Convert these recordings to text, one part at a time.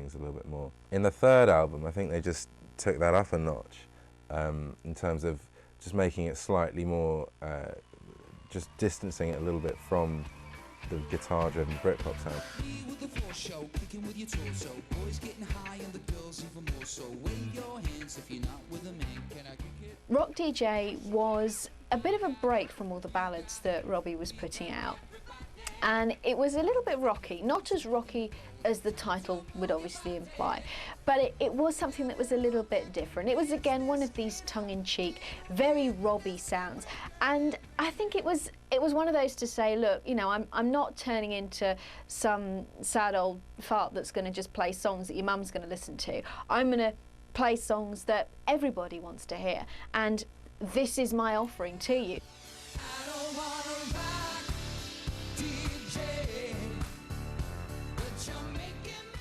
things a little bit more. In the third album, I think they just took that up a notch in terms of just making it slightly more, just distancing it a little bit from the guitar-driven Britpop sound. Rock DJ was a bit of a break from all the ballads that Robbie was putting out. And it was a little bit rocky, not as rocky as the title would obviously imply, but it was something that was a little bit different. It was, again, one of these tongue-in-cheek, very Robbie sounds, and I think it was one of those to say, look, you know, I'm not turning into some sad old fart that's going to just play songs that your mum's going to listen to. I'm going to play songs that everybody wants to hear, and this is my offering to you.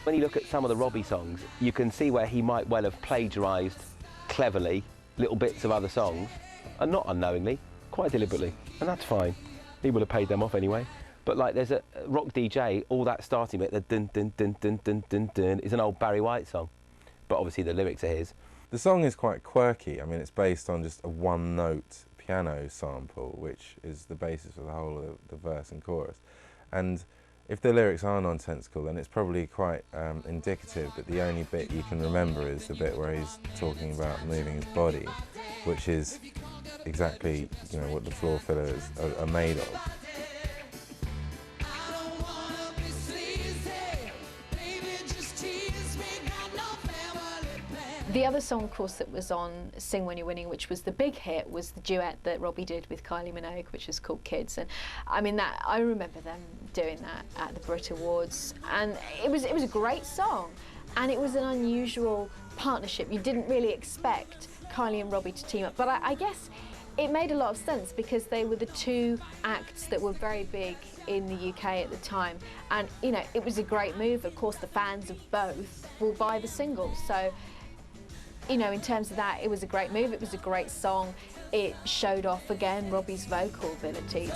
When you look at some of the Robbie songs, you can see where he might well have plagiarised cleverly little bits of other songs, and not unknowingly, quite deliberately, and that's fine. He would have paid them off anyway. But like, there's a Rock DJ, all that starting bit, the dun dun dun dun dun dun dun, is an old Barry White song, but obviously the lyrics are his. The song is quite quirky. I mean, it's based on just a one-note piano sample, which is the basis for the whole of the verse and chorus. And if the lyrics are nonsensical, then it's probably quite indicative that the only bit you can remember is the bit where he's talking about moving his body, which is exactly, you know, what the floor fillers are made of. The other song, of course, that was on Sing When You're Winning, which was the big hit, was the duet that Robbie did with Kylie Minogue, which was called Kids. And I mean, I remember them doing that at the Brit Awards, and it was a great song, and it was an unusual partnership. You didn't really expect Kylie and Robbie to team up, but I guess it made a lot of sense because they were the two acts that were very big in the UK at the time, and you know, it was a great move. Of course, the fans of both will buy the singles, so you know, in terms of that, it was a great move, it was a great song. It showed off, again, Robbie's vocal abilities.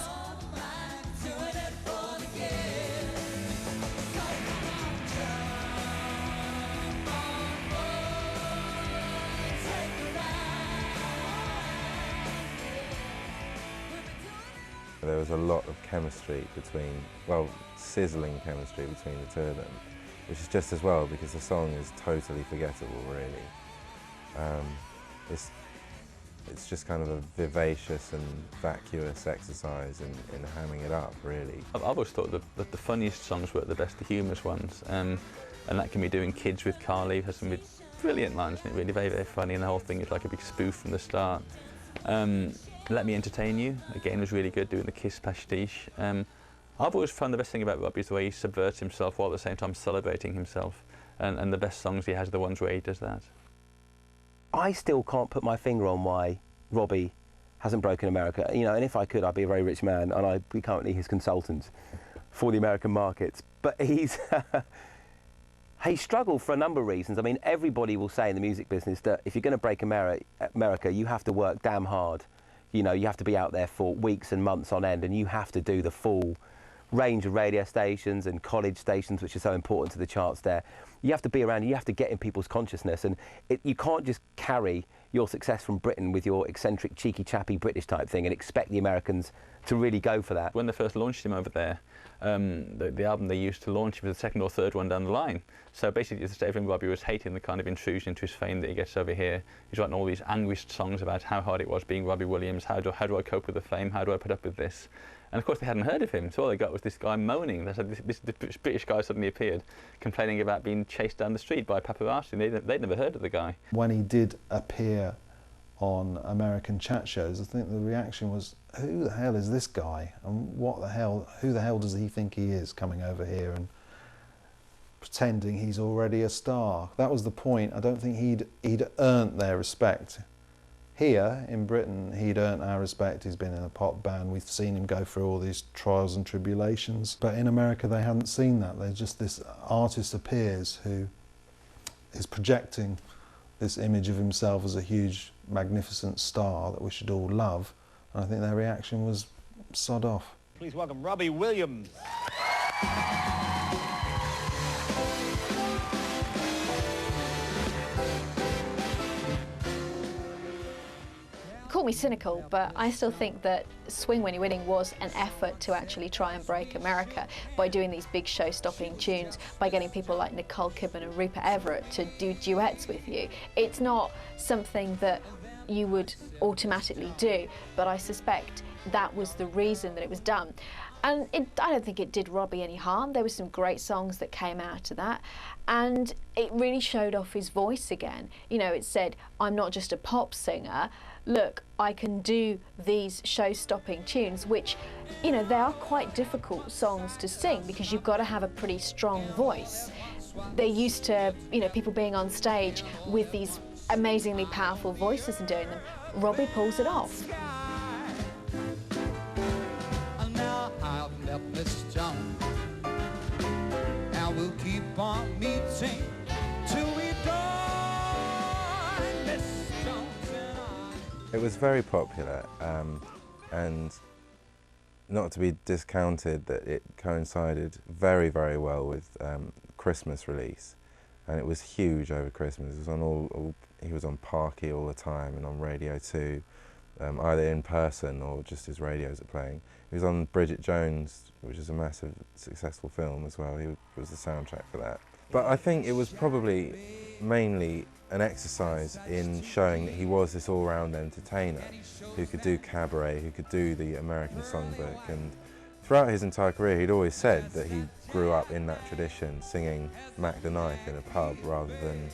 There was a lot of chemistry between, well, sizzling chemistry between the two of them, which is just as well because the song is totally forgettable, really. It's just kind of a vivacious and vacuous exercise in hamming it up, really. I've always thought that the funniest songs were the best, the humorous ones, and that can be doing Kids with Carly, has some brilliant lines in it, really very, very funny, and the whole thing is like a big spoof from the start. Let Me Entertain You, again, was really good, doing the Kiss pastiche. I've always found the best thing about Robbie is the way he subverts himself while at the same time celebrating himself, and the best songs he has are the ones where he does that. I still can't put my finger on why Robbie hasn't broken America. You know, and if I could, I'd be a very rich man, and I'd be currently his consultant for the American markets. But he's struggled for a number of reasons. I mean, everybody will say in the music business that if you're going to break America, you have to work damn hard. You know, you have to be out there for weeks and months on end, and you have to do the full range of radio stations and college stations, which are so important to the charts there. You have to be around, you have to get in people's consciousness, and you can't just carry your success from Britain with your eccentric, cheeky, chappy British type thing and expect the Americans to really go for that. When they first launched him over there, the album they used to launch him was the second or third one down the line. So basically, as David and Robbie was hating the kind of intrusion into his fame that he gets over here. He's writing all these anguished songs about how hard it was being Robbie Williams, how do I cope with the fame, how do I put up with this? And of course they hadn't heard of him, so all they got was this guy moaning. They said this British guy suddenly appeared, complaining about being chased down the street by paparazzi. They'd never heard of the guy. When he did appear on American chat shows, I think the reaction was, who the hell is this guy? And who the hell does he think he is, coming over here and pretending he's already a star? That was the point. I don't think he'd earned their respect. Here in Britain, he'd earned our respect. He's been in a pop band. We've seen him go through all these trials and tribulations. But in America, they hadn't seen that. There's just this artist appears who is projecting this image of himself as a huge, magnificent star that we should all love. And I think their reaction was sod off. Please welcome Robbie Williams. call me cynical, but I still think that Swing When You're Winning was an effort to actually try and break America by doing these big show-stopping tunes, by getting people like Nicole Kidman and Rupert Everett to do duets with you. It's not something that you would automatically do, but I suspect that was the reason that it was done. And I don't think it did Robbie any harm. There were some great songs that came out of that, and it really showed off his voice again. You know, it said, I'm not just a pop singer, look, I can do these show-stopping tunes, which, you know, they are quite difficult songs to sing because you've got to have a pretty strong voice. They're used to, you know, people being on stage with these amazingly powerful voices and doing them. Robbie pulls it off. And we'll keep on meeting till we die, Miss Jones and I. It was very popular, and not to be discounted that it coincided very, very well with Christmas release, and it was huge over Christmas. It was on he was on Parte all the time and on Radio 2, either in person or just his radios are playing. He was on Bridget Jones, which is a massive, successful film as well. He was the soundtrack for that. But I think it was probably mainly an exercise in showing that he was this all-round entertainer who could do cabaret, who could do the American songbook. And throughout his entire career, he'd always said that he grew up in that tradition, singing Mac the Knife in a pub rather than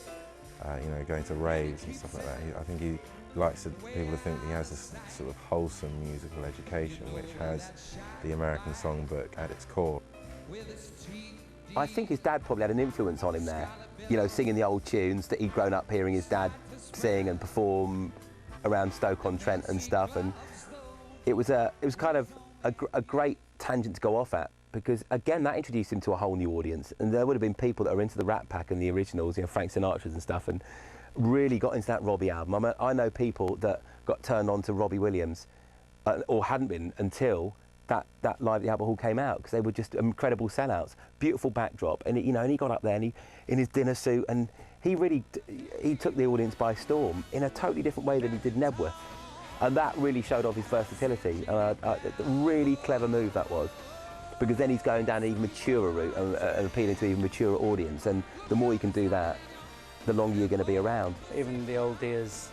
you know, going to raves and stuff like that. I think he likes people to think he has this sort of wholesome musical education which has the American songbook at its core. I think his dad probably had an influence on him there, you know, singing the old tunes that he'd grown up hearing his dad sing and perform around Stoke-on-Trent and stuff, and it was kind of a great tangent to go off at, because again that introduced him to a whole new audience, and there would have been people that are into the Rat Pack and the originals, you know, Frank Sinatra's and stuff, and really got into that Robbie album. I know people that got turned on to Robbie Williams or hadn't been until that live at the Albert Hall came out, because they were just incredible sellouts. Beautiful backdrop, and you know, and he got up there and he in his dinner suit, and he took the audience by storm in a totally different way than he did Nebworth, and that really showed off his versatility. A really clever move that was, because then he's going down an even maturer route and appealing to an even maturer audience, and the more you can do that, the longer you're going to be around. Even the old dears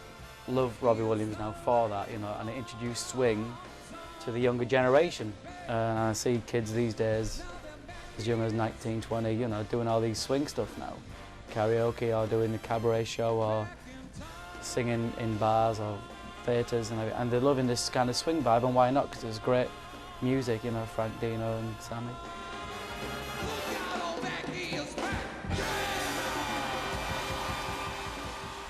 love Robbie Williams now for that, you know, and it introduced swing to the younger generation. And I see kids these days, as young as 19, 20, you know, doing all these swing stuff now. Karaoke, or doing a cabaret show, or singing in bars or theatres, and they're loving this kind of swing vibe, and why not? Because there's great music, you know, Frank, Dino and Sammy.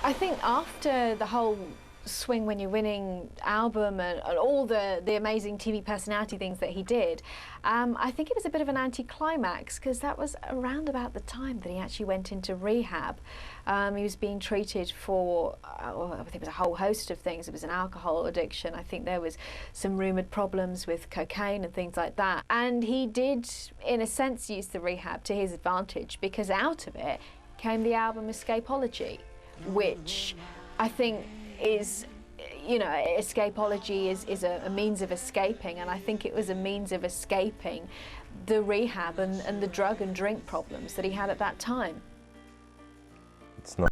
I think after the whole Swing When You're Winning album and all the amazing TV personality things that he did, I think it was a bit of an anticlimax, because that was around about the time that he actually went into rehab. He was being treated for, I think it was a whole host of things. It was an alcohol addiction. I think there was some rumoured problems with cocaine and things like that. And he did, in a sense, use the rehab to his advantage, because out of it came the album Escapology, which I think is, you know, escapology is a means of escaping, and I think it was a means of escaping the rehab and the drug and drink problems that he had at that time. It's not